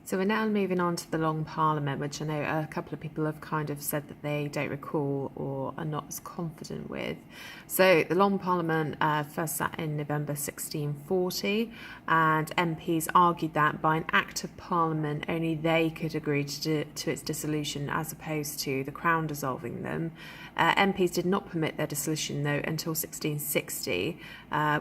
So we're now moving on to the Long Parliament, which I know a couple of people have kind of said that they don't recall or are not as confident with. So the Long Parliament first sat in November 1640, and MPs argued that by an Act of Parliament only they could agree to its dissolution as opposed to the Crown dissolving them. MPs did not permit their dissolution though until 1660,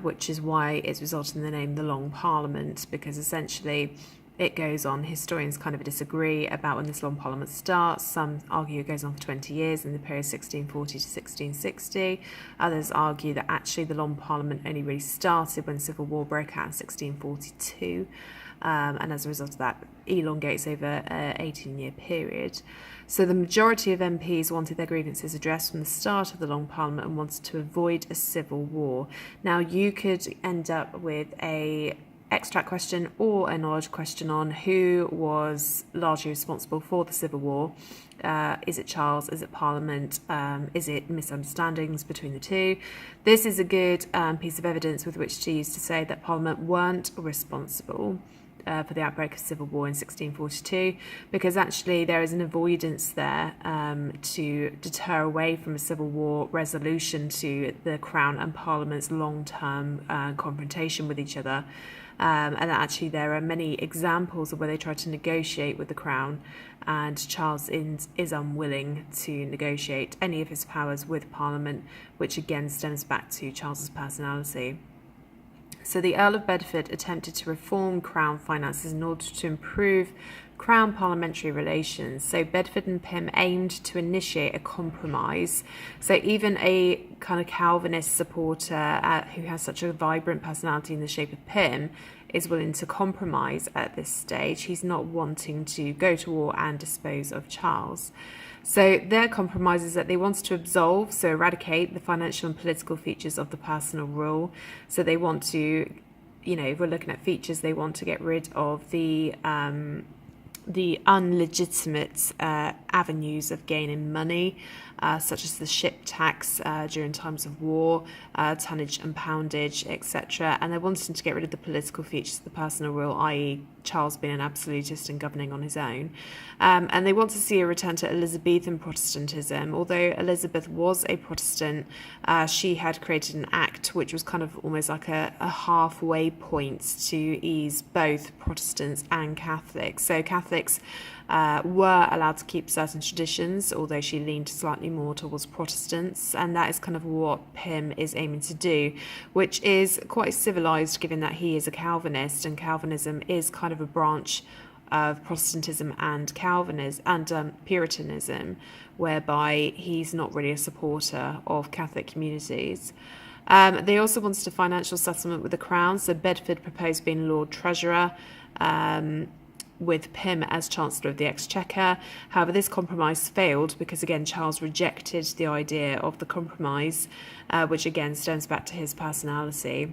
which is why it's resulted in the name the Long Parliament, because essentially it goes on. Historians kind of disagree about when this Long Parliament starts. Some argue it goes on for 20 years in the period 1640 to 1660. Others argue that actually the Long Parliament only really started when civil war broke out in 1642. And as a result of that, elongates over an 18-year period. So the majority of MPs wanted their grievances addressed from the start of the Long Parliament and wanted to avoid a civil war. Now, you could end up with a extract question or a knowledge question on who was largely responsible for the Civil War. Is it Charles? Is it Parliament? Is it misunderstandings between the two? This is a good piece of evidence with which to use to say that Parliament weren't responsible for the outbreak of civil war in 1642, because actually there is an avoidance there to deter away from a civil war resolution to the Crown and Parliament's long-term confrontation with each other. And actually there are many examples of where they try to negotiate with the Crown, and Charles is unwilling to negotiate any of his powers with Parliament, which again stems back to Charles's personality. So the Earl of Bedford attempted to reform Crown finances in order to improve Crown parliamentary relations. So Bedford and Pym aimed to initiate a compromise. So even a kind of Calvinist supporter who has such a vibrant personality in the shape of Pym is willing to compromise at this stage. He's not wanting to go to war and dispose of Charles. So their compromise is that they wanted to absolve, so eradicate the financial and political features of the personal rule. So they want to, if we're looking at features, they want to get rid of the unlegitimate avenues of gaining money, such as the ship tax during times of war, tonnage and poundage, etc. And they wanted to get rid of the political features of the personal rule, i.e. Charles being an absolutist and governing on his own. And they want to see a return to Elizabethan Protestantism. Although Elizabeth was a Protestant, she had created an act which was kind of almost like a halfway point to ease both Protestants and Catholics. So Catholics were allowed to keep certain traditions, although she leaned slightly more towards Protestants, and that is kind of what Pym is aiming to do, which is quite civilised given that he is a Calvinist, and Calvinism is kind of a branch of Protestantism and Calvinism and Puritanism, whereby he's not really a supporter of Catholic communities. They also wanted a financial settlement with the Crown, so Bedford proposed being Lord Treasurer, with Pym as Chancellor of the Exchequer. However, this compromise failed because, again, Charles rejected the idea of the compromise, which again stems back to his personality.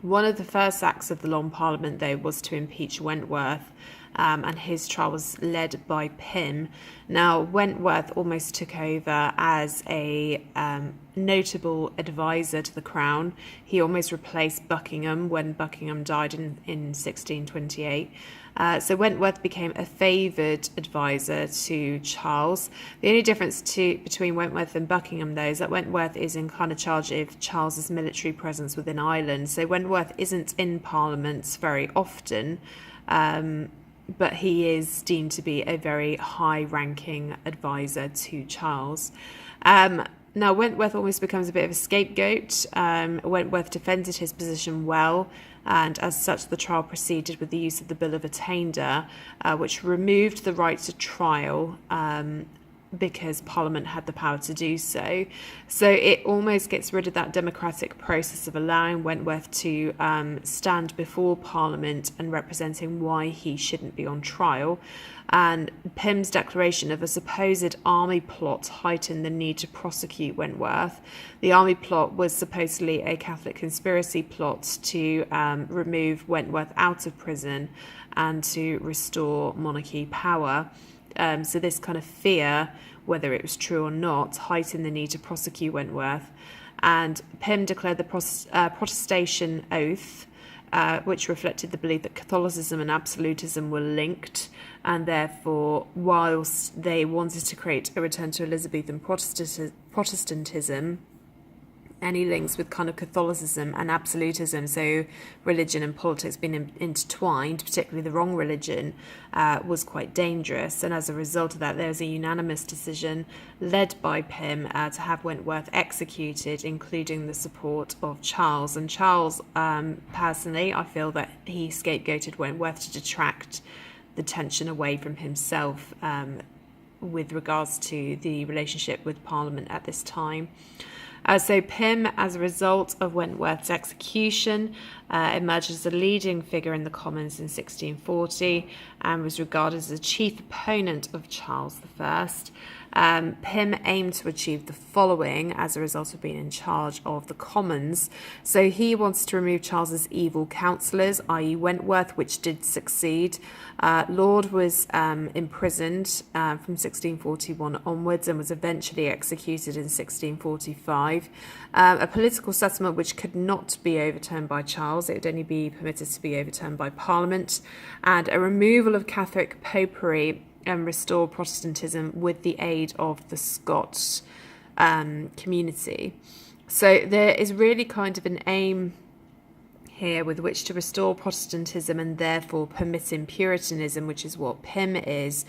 One of the first acts of the Long Parliament, though, was to impeach Wentworth, and his trial was led by Pym. Now, Wentworth almost took over as a notable advisor to the Crown. He almost replaced Buckingham when Buckingham died in 1628. So Wentworth became a favoured advisor to Charles. The only difference between Wentworth and Buckingham, though, is that Wentworth is in kind of charge of Charles's military presence within Ireland. So Wentworth isn't in Parliament very often, but he is deemed to be a very high-ranking advisor to Charles. Now, Wentworth almost becomes a bit of a scapegoat. Wentworth defended his position well, and as such the trial proceeded with the use of the Bill of Attainder, which removed the right to trial because Parliament had the power to do so. So it almost gets rid of that democratic process of allowing Wentworth to stand before Parliament and representing why he shouldn't be on trial. And Pym's declaration of a supposed army plot heightened the need to prosecute Wentworth. The army plot was supposedly a Catholic conspiracy plot to remove Wentworth out of prison and to restore monarchy power. So this kind of fear, whether it was true or not, heightened the need to prosecute Wentworth. And Pym declared the protestation oath, which reflected the belief that Catholicism and absolutism were linked, and therefore, whilst they wanted to create a return to Elizabethan Protestantism, any links with kind of Catholicism and absolutism, so religion and politics being intertwined, particularly the wrong religion, was quite dangerous. And as a result of that, there was a unanimous decision led by Pym to have Wentworth executed, including the support of Charles. And Charles, personally, I feel that he scapegoated Wentworth to detract the tension away from himself with regards to the relationship with Parliament at this time. So Pym, as a result of Wentworth's execution, emerged as a leading figure in the Commons in 1640 and was regarded as the chief opponent of Charles I. Pym aimed to achieve the following as a result of being in charge of the Commons. So he wanted to remove Charles's evil councillors, i.e. Wentworth, which did succeed. Laud was imprisoned from 1641 onwards and was eventually executed in 1645. A political settlement which could not be overturned by Charles, it would only be permitted to be overturned by Parliament, and a removal of Catholic popery and restore Protestantism with the aid of the Scots community. So there is really kind of an aim here with which to restore Protestantism and therefore permitting Puritanism, which is what Pym is.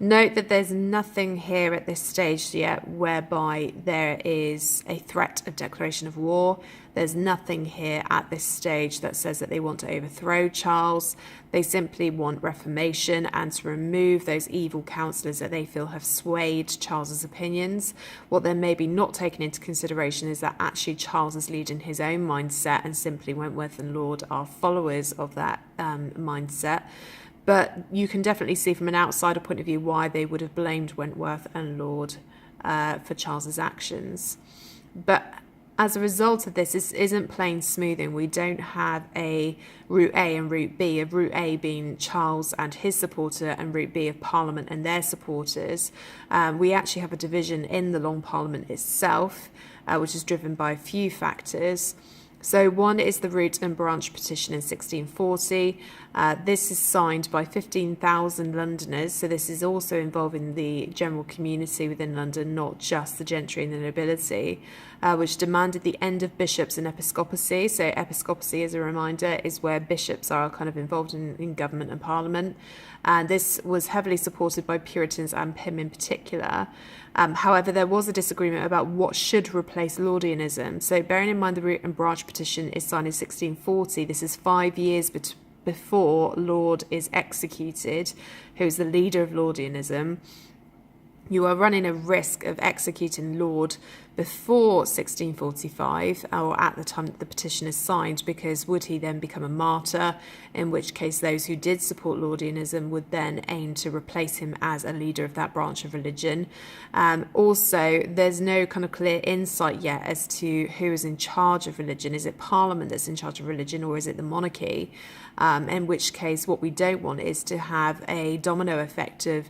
Note that there's nothing here at this stage yet whereby there is a threat of declaration of war. There's nothing here at this stage that says that they want to overthrow Charles. They simply want reformation and to remove those evil councillors that they feel have swayed Charles's opinions. What they're maybe not taken into consideration is that actually Charles is leading his own mindset, and simply Wentworth and Laud are followers of that mindset. But you can definitely see from an outsider point of view why they would have blamed Wentworth and Laud for Charles's actions. But as a result of this isn't plain smoothing. We don't have a Route A and Route B, of Route A being Charles and his supporter and Route B of Parliament and their supporters. We actually have a division in the Long Parliament itself, which is driven by a few factors. So one is the Root and Branch petition in 1640. This is signed by 15,000 Londoners, so this is also involving the general community within London, not just the gentry and the nobility, which demanded the end of bishops and episcopacy. So episcopacy, as a reminder, is where bishops are kind of involved in government and parliament. And this was heavily supported by Puritans and Pym in particular. However, there was a disagreement about what should replace Laudianism. So bearing in mind the Root and Branch petition is signed in 1640, this is 5 years before Laud is executed, who is the leader of Laudianism. You are running a risk of executing Laud before 1645, or at the time that the petition is signed, because would he then become a martyr, in which case those who did support Laudianism would then aim to replace him as a leader of that branch of religion. Also, there's no kind of clear insight yet as to who is in charge of religion. Is it Parliament that's in charge of religion, or is it the monarchy? In which case, what we don't want is to have a domino effect of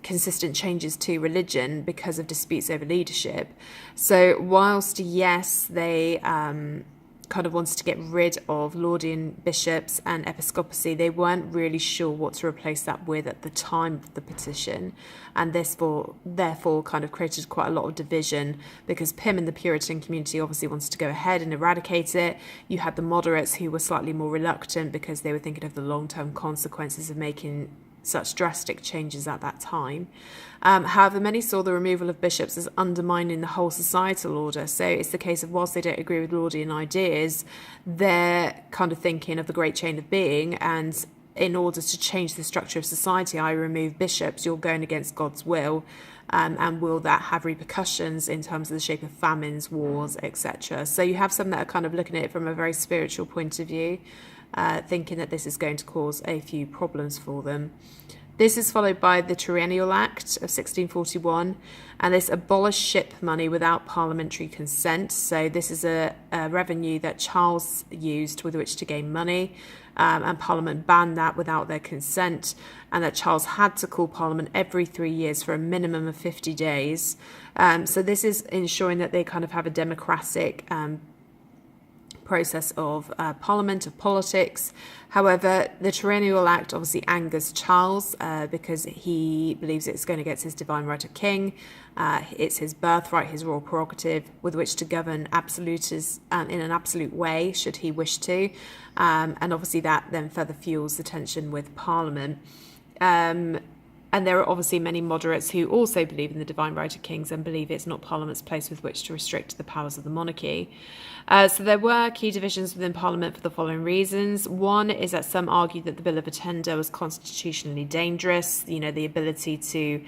consistent changes to religion because of disputes over leadership. So whilst, yes, they kind of wanted to get rid of Laudian bishops and episcopacy, they weren't really sure what to replace that with at the time of the petition, and therefore kind of created quite a lot of division, because Pym and the Puritan community obviously wanted to go ahead and eradicate it. You had the moderates who were slightly more reluctant because they were thinking of the long-term consequences of making such drastic changes at that time. However, many saw the removal of bishops as undermining the whole societal order. So it's the case of, whilst they don't agree with Laudian ideas, they're kind of thinking of the great chain of being, and in order to change the structure of society, I remove bishops, you're going against God's will. And will that have repercussions in terms of the shape of famines, wars, etc.? So you have some that are kind of looking at it from a very spiritual point of view, thinking that this is going to cause a few problems for them. This is followed by the Triennial Act of 1641, and this abolished ship money without parliamentary consent. So this is a revenue that Charles used with which to gain money, and Parliament banned that without their consent, and that Charles had to call Parliament every 3 years for a minimum of 50 days. So this is ensuring that they kind of have a democratic process of Parliament, of politics. However, the Triennial Act obviously angers Charles because he believes it's going against his divine right of king. It's his birthright, his royal prerogative, with which to govern absolutes in an absolute way, should he wish to. And obviously that then further fuels the tension with Parliament. And there are obviously many moderates who also believe in the divine right of kings and believe it's not Parliament's place with which to restrict the powers of the monarchy. So there were key divisions within Parliament for the following reasons. One is that some argued that the Bill of Attainder was constitutionally dangerous, the ability to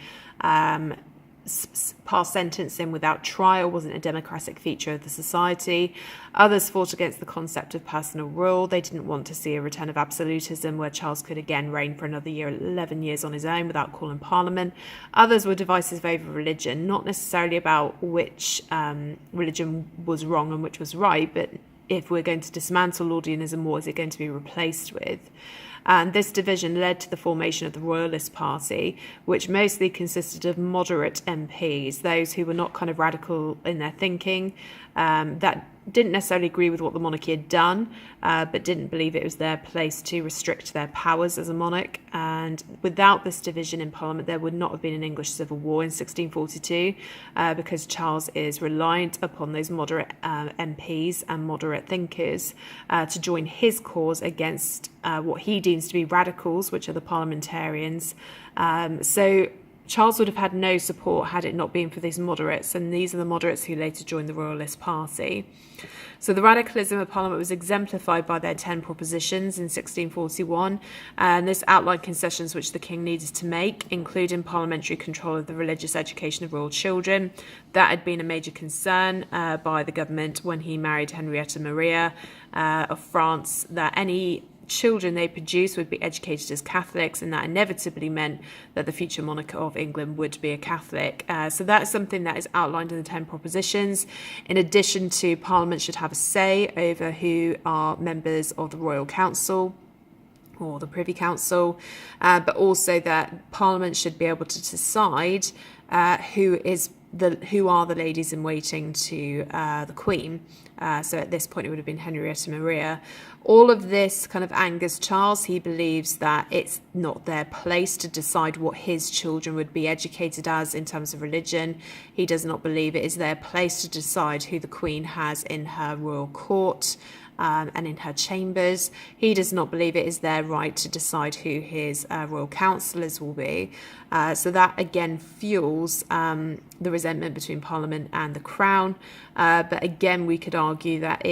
pass sentencing without trial wasn't a democratic feature of the society. Others fought against the concept of personal rule. They didn't want to see a return of absolutism where Charles could again reign for another 11 years on his own without calling Parliament. Others were divisive over religion, not necessarily about which religion was wrong and which was right, but if we're going to dismantle Laudianism, what is it going to be replaced with? And this division led to the formation of the Royalist Party, which mostly consisted of moderate MPs, those who were not kind of radical in their thinking, that didn't necessarily agree with what the monarchy had done, but didn't believe it was their place to restrict their powers as a monarch. And without this division in Parliament, there would not have been an English civil war in 1642, because Charles is reliant upon those moderate MPs and moderate thinkers to join his cause against what he deems to be radicals, which are the parliamentarians. So Charles would have had no support had it not been for these moderates, and these are the moderates who later joined the Royalist Party. So the radicalism of Parliament was exemplified by their 10 propositions in 1641, and this outlined concessions which the king needed to make, including parliamentary control of the religious education of royal children. That had been a major concern by the government when he married Henrietta Maria of France, that any children they produced would be educated as Catholics, and that inevitably meant that the future monarch of England would be a Catholic. So that's something that is outlined in the 10 propositions. In addition to, Parliament should have a say over who are members of the Royal Council or the Privy Council, but also that Parliament should be able to decide who are the ladies in waiting to the Queen. So at this point it would have been Henrietta Maria. All of this kind of angers Charles. He believes that it's not their place to decide what his children would be educated as in terms of religion. He does not believe it is their place to decide who the Queen has in her royal court and in her chambers. He does not believe it is their right to decide who his royal councillors will be. So that again fuels the resentment between Parliament and the Crown. But again, we could argue that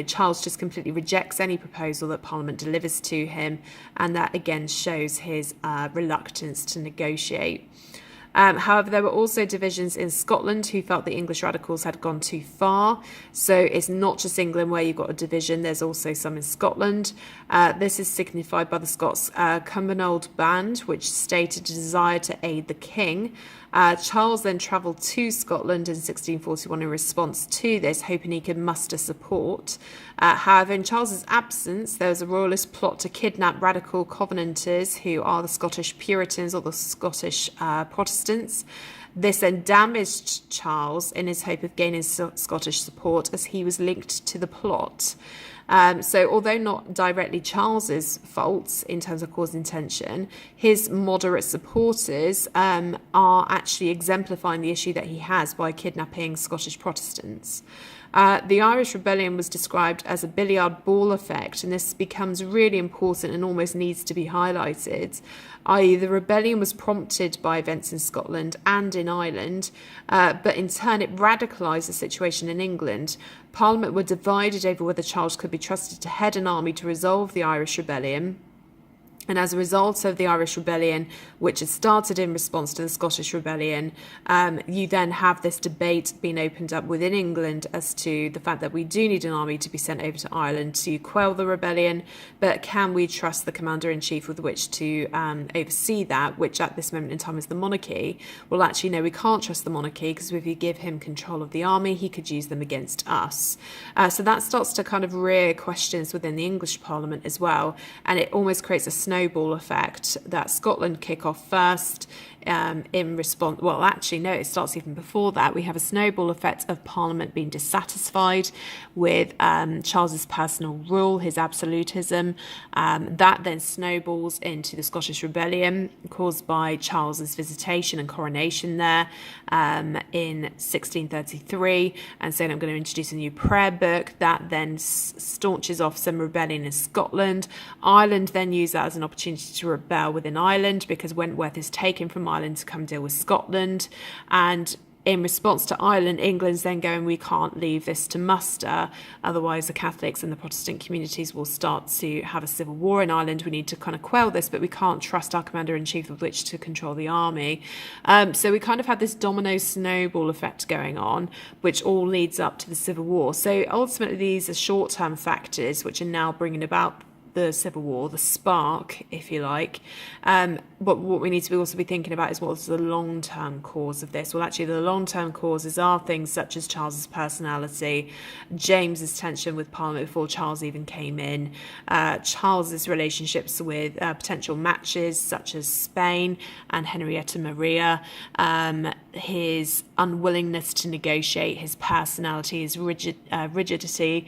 Charles just completely rejects any proposal that Parliament delivers to him, and that again shows his reluctance to negotiate. However, there were also divisions in Scotland who felt the English radicals had gone too far. So it's not just England where you've got a division, there's also some in Scotland. This is signified by the Scots Cumbernauld Band, which stated a desire to aid the king. Charles then travelled to Scotland in 1641 in response to this, hoping he could muster support. However, in Charles's absence, there was a royalist plot to kidnap radical Covenanters, who are the Scottish Puritans or the Scottish Protestants. This then damaged Charles in his hope of gaining Scottish support, as he was linked to the plot. So although not directly Charles's faults in terms of causing tension, his moderate supporters are actually exemplifying the issue that he has by kidnapping Scottish Protestants. The Irish Rebellion was described as a billiard ball effect, and this becomes really important and almost needs to be highlighted, i.e. the rebellion was prompted by events in Scotland and in Ireland, but in turn it radicalised the situation in England. Parliament were divided over whether Charles could be trusted to head an army to resolve the Irish Rebellion. And as a result of the Irish Rebellion, which had started in response to the Scottish Rebellion, you then have this debate being opened up within England as to the fact that we do need an army to be sent over to Ireland to quell the rebellion, but can we trust the commander-in-chief with which to oversee that, which at this moment in time is the monarchy? Well, actually, no, we can't trust the monarchy, because if you give him control of the army, he could use them against us. So that starts to kind of rear questions within the English Parliament as well, and it almost creates a snowball effect that Scotland kick off first. in response. Well, actually, no, it starts even before that. We have a snowball effect of Parliament being dissatisfied with Charles's personal rule, his absolutism. That then snowballs into the Scottish Rebellion caused by Charles's visitation and coronation there in 1633, and saying, I'm going to introduce a new prayer book. That then staunches off some rebellion in Scotland. Ireland then used that as an opportunity to rebel within Ireland, because Wentworth is taken from Ireland to come deal with Scotland. And in response to Ireland, England's then going, we can't leave this to muster, otherwise the Catholics and the Protestant communities will start to have a civil war in Ireland. We need to kind of quell this, but we can't trust our commander-in-chief with which to control the army. So we kind of had this domino snowball effect going on, which all leads up to the Civil War. So ultimately these are short-term factors which are now bringing about the Civil War, the spark, if you like. But what we need to also be thinking about is what's the long-term cause of this. Well, actually, the long-term causes are things such as Charles's personality, James's tension with Parliament before Charles even came in, Charles's relationships with potential matches such as Spain and Henrietta Maria, his unwillingness to negotiate, his personality, his rigidity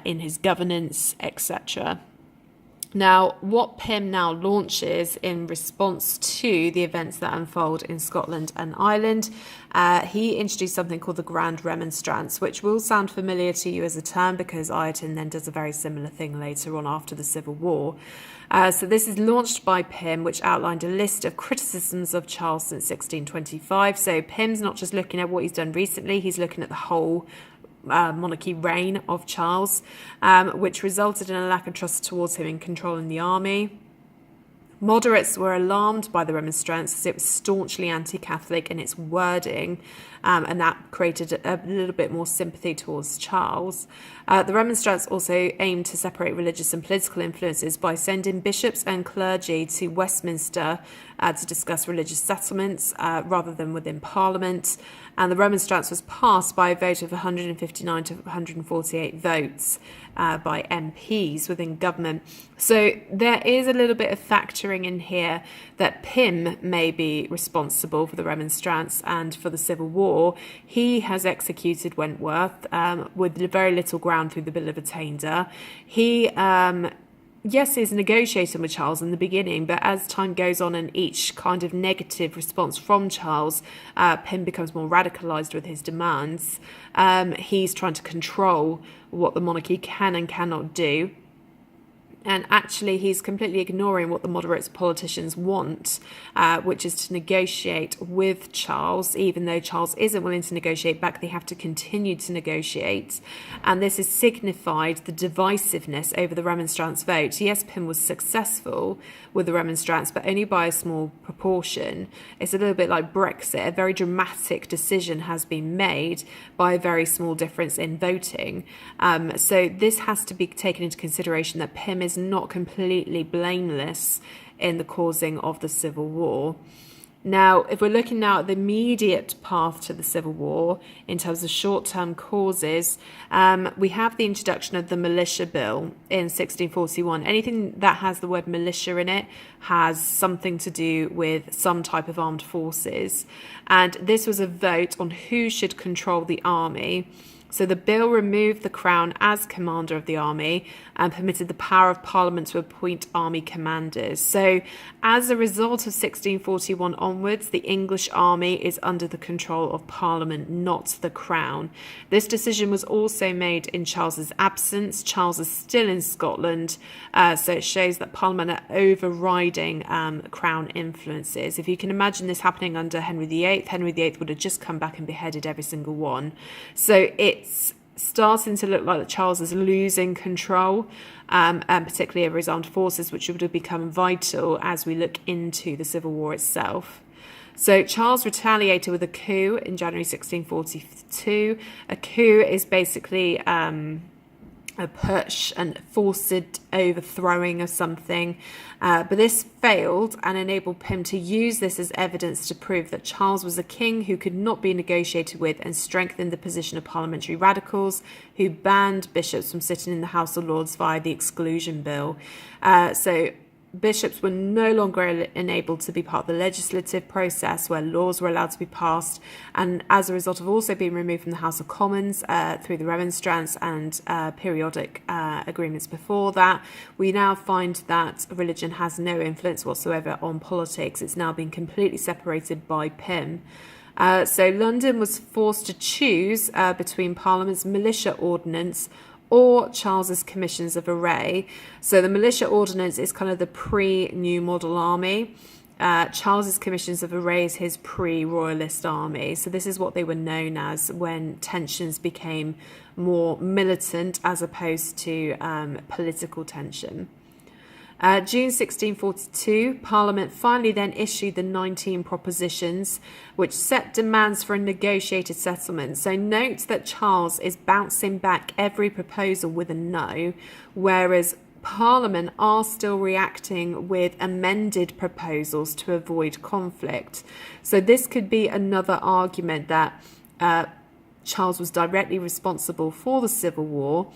in his governance, etc. Now, what Pym now launches in response to the events that unfold in Scotland and Ireland, he introduced something called the Grand Remonstrance, which will sound familiar to you as a term because Ireton then does a very similar thing later on after the Civil War. So this is launched by Pym, which outlined a list of criticisms of Charles since 1625. So Pym's not just looking at what he's done recently, he's looking at the whole monarchy reign of Charles, which resulted in a lack of trust towards him in controlling the army. Moderates were alarmed by the Remonstrance as it was staunchly anti-Catholic in its wording, and that created a little bit more sympathy towards Charles. The Remonstrance also aimed to separate religious and political influences by sending bishops and clergy to Westminster to discuss religious settlements rather than within Parliament. And the Remonstrance was passed by a vote of 159 to 148 votes by MPs within government. So there is a little bit of factoring in here that Pym may be responsible for the Remonstrance and for the Civil War. He has executed Wentworth with very little ground through the Bill of Attainder. He yes, is negotiating with Charles in the beginning, but as time goes on and each kind of negative response from Charles, Pym becomes more radicalised with his demands. He's trying to control what the monarchy can and cannot do. And actually, he's completely ignoring what the moderate politicians want, which is to negotiate with Charles. Even though Charles isn't willing to negotiate back, they have to continue to negotiate. And this has signified the divisiveness over the Remonstrance vote. Yes, Pym was successful with the Remonstrance, but only by a small proportion. It's a little bit like Brexit. A very dramatic decision has been made by a very small difference in voting. So this has to be taken into consideration that Pym is not completely blameless in the causing of the Civil War. Now, if we're looking now at the immediate path to the Civil War in terms of short-term causes, we have the introduction of the Militia Bill in 1641. Anything that has the word militia in it has something to do with some type of armed forces. And this was a vote on who should control the army. So the bill removed the Crown as commander of the army and permitted the power of Parliament to appoint army commanders. So as a result of 1641 onwards, the English army is under the control of Parliament, not the Crown. This decision was also made in Charles's absence. Charles is still in Scotland, so it shows that Parliament are overriding Crown influences. If you can imagine this happening under Henry VIII, Henry VIII would have just come back and beheaded every single one. So it's starting to look like that Charles is losing control, and particularly over his armed forces, which would have become vital as we look into the Civil War itself. So Charles retaliated with a coup in January 1642. A coup is basically a push and forced overthrowing of something. But this failed and enabled Pym to use this as evidence to prove that Charles was a king who could not be negotiated with, and strengthened the position of parliamentary radicals who banned bishops from sitting in the House of Lords via the Exclusion Bill. So bishops were no longer enabled to be part of the legislative process where laws were allowed to be passed, and as a result of also being removed from the House of Commons through the Remonstrance and periodic agreements before that, we now find that religion has no influence whatsoever on politics. It's now been completely separated by PIM. So London was forced to choose between Parliament's militia ordinance or Charles's commissions of array. So the militia ordinance is kind of the pre-New Model Army. Charles's commissions of array is his pre-royalist army. So this is what they were known as when tensions became more militant as opposed to political tension. June 1642, Parliament finally then issued the 19 propositions, which set demands for a negotiated settlement. So note that Charles is bouncing back every proposal with a no, whereas Parliament are still reacting with amended proposals to avoid conflict. So this could be another argument that Charles was directly responsible for the Civil War,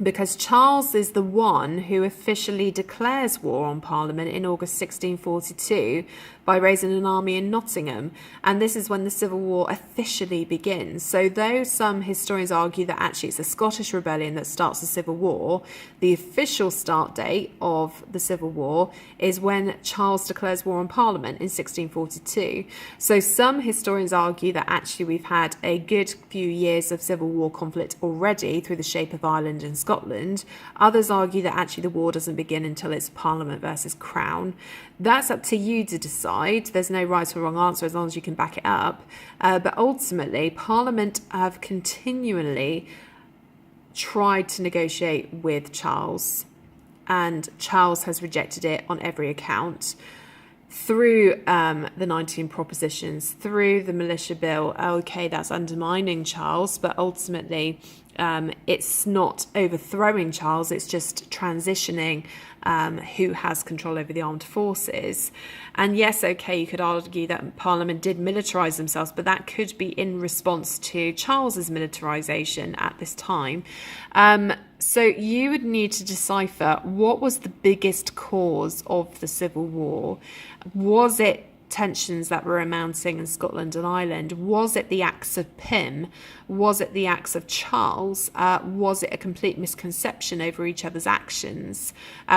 because Charles is the one who officially declares war on Parliament in August 1642 by raising an army in Nottingham, and this is when the Civil War officially begins. So though some historians argue that actually it's a Scottish rebellion that starts the Civil War, the official start date of the Civil War is when Charles declares war on Parliament in 1642. So some historians argue that actually we've had a good few years of Civil War conflict already through the shape of Ireland and Scotland. Others argue that actually the war doesn't begin until it's Parliament versus Crown. That's up to you to decide. There's no right or wrong answer as long as you can back it up. But ultimately, Parliament have continually tried to negotiate with Charles, and Charles has rejected it on every account. Through the 19 propositions, through the militia bill. Okay, that's undermining Charles, but ultimately it's not overthrowing Charles, it's just transitioning who has control over the armed forces. And yes, okay, you could argue that Parliament did militarise themselves, but that could be in response to Charles's militarisation at this time. So you would need to decipher what was the biggest cause of the Civil War. Was it tensions that were mounting in Scotland and Ireland? Was it the acts of Pym? Was it the acts of Charles? Was it a complete misconception over each other's actions?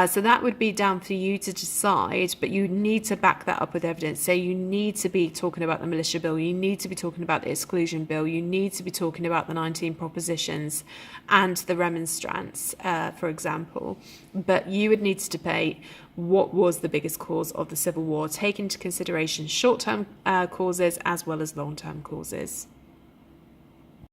So that would be down for you to decide, but you need to back that up with evidence. So you need to be talking about the militia bill, you need to be talking about the exclusion bill, you need to be talking about the 19 propositions and the remonstrance, for example. But you would need to debate what was the biggest cause of the Civil War, take into consideration short-term causes as well as long-term causes.